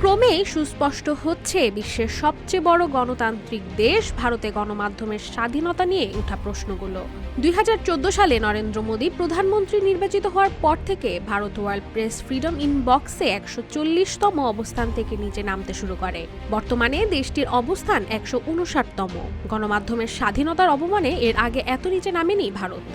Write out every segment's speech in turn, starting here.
ক্রমেই সুস্পষ্ট হচ্ছে বিশ্বের সবচেয়ে বড় গণতান্ত্রিক দেশ ভারতে গণমাধ্যমের স্বাধীনতা নিয়ে ওঠা প্রশ্নগুলো। 2014 সালে নরেন্দ্র মোদী প্রধানমন্ত্রী নির্বাচিত হওয়ার পর থেকে ভারত ওয়ার্ল্ড প্রেস ফ্রিডম ইনবক্সে 140তম অবস্থান থেকে নিচে নামতে শুরু করে। বর্তমানে দেশটির অবস্থান 159তম। গণমাধ্যমের স্বাধীনতার অবমানে এর আগে এত নিচে নামেনি ভারত।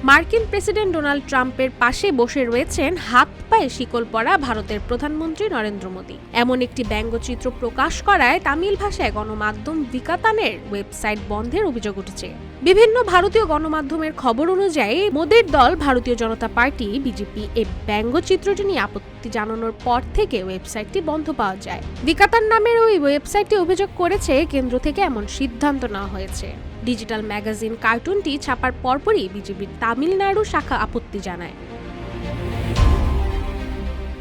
মার্কিন প্রেসিডেন্ট ডোনাল্ড ট্রাম্পের পাশে বসে রয়েছেন হাত পায়ে শিকল পরা ভারতের প্রধানমন্ত্রী নরেন্দ্র মোদী। এমন একটি ব্যঙ্গচিত্র প্রকাশ করায় তামিল ভাষায় গণমাধ্যম বিকাতানের ওয়েবসাইট বন্ধের অভিযোগ উঠেছে। বিভিন্ন ভারতীয় গণমাধ্যমের খবর অনুযায়ী মোদীর দল ভারতীয় জনতা পার্টি বিজেপি এই ব্যঙ্গচিত্রটি নিয়ে আপত্তি জানানোর পর থেকে ওয়েবসাইটটি বন্ধ পাওয়া যায়। বিকাতান নামের ওই ওয়েবসাইটটি অভিযোগ করেছে কেন্দ্র থেকে এমন সিদ্ধান্ত নেওয়া হয়েছে। ডিজিটাল ম্যাগাজিন কার্টুনটি ছাপার পরপরই বিজেপির তামিলনাড়ু শাখা আপত্তি জানায়।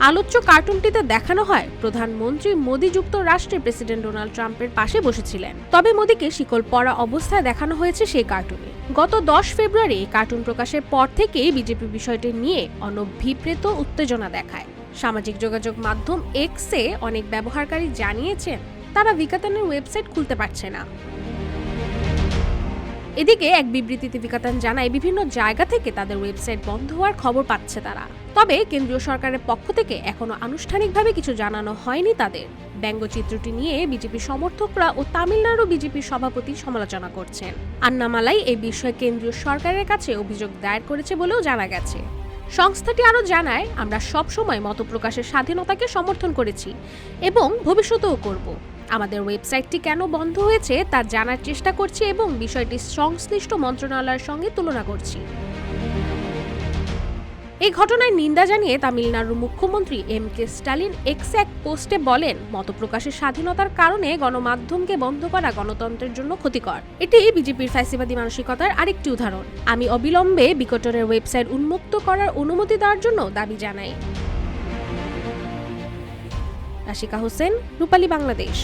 আলোচ্য কার্টুনটিতে দেখানো হয় প্রধানমন্ত্রী মোদী যুক্তরাষ্ট্রের প্রেসিডেন্ট ডোনাল্ড ট্রাম্পের পাশে বসেছিলেন, তবে মোদীকে শিকল পরা অবস্থায় দেখানো হয়েছে সেই কার্টুনে। গত 10 ফেব্রুয়ারি কার্টুন প্রকাশের পর থেকেই বিজেপি বিষয়টি নিয়ে অনভিপ্রেত উত্তেজনা দেখায়। সামাজিক যোগাযোগ মাধ্যম এক্সে অনেক ব্যবহারকারী জানিয়েছেন তারা বিকাতানের ওয়েবসাইট খুলতে পারছে না। এদিকে এক বিবৃতিতে বিকাতান জানায় বিভিন্ন জায়গা থেকে তাদের ওয়েবসাইট বন্ধ হওয়ার খবর পাচ্ছে তারা, তবে কেন্দ্রীয় সরকারের পক্ষ থেকে এখনো আনুষ্ঠানিকভাবে কিছু জানানো হয়নি তাদের। ব্যঙ্গচিত্রটি নিয়ে বিজেপি সমর্থকরা ও তামিলনাড়ু বিজেপির সভাপতি সমালোচনা করছেন। আন্নামালাই এই বিষয়ে কেন্দ্রীয় সরকারের কাছে অভিযোগ দায়ের করেছে বলেও জানা গেছে। সংস্থাটি আরও জানায়, আমরা সবসময় মত প্রকাশের স্বাধীনতাকে সমর্থন করেছি এবং ভবিষ্যতেও করব। আমাদের ওয়েবসাইটটি কেন বন্ধ হয়েছে তা জানার চেষ্টা করছি এবং বিষয়টি সংশ্লিষ্ট মন্ত্রণালয়ের সঙ্গে তুলনা করছি। এই ঘটনায় নিন্দা জানিয়ে তামিলনাড়ুর মুখ্যমন্ত্রী এম.কে. স্টালিন এক্সে এক পোস্টে বলেন, মতপ্রকাশের স্বাধীনতার কারণে গণমাধ্যমকে বন্ধ করা গণতন্ত্রের জন্য ক্ষতিকর। এটি বিজেপির ফ্যাসিবাদী মানসিকতার আরেকটি উদাহরণ। আমি অবিলম্বে বিকটনের ওয়েবসাইট উন্মুক্ত করার অনুমতি দেওয়ার জন্য দাবি জানাই। রাশিকা হোসেন, রূপালী বাংলাদেশ।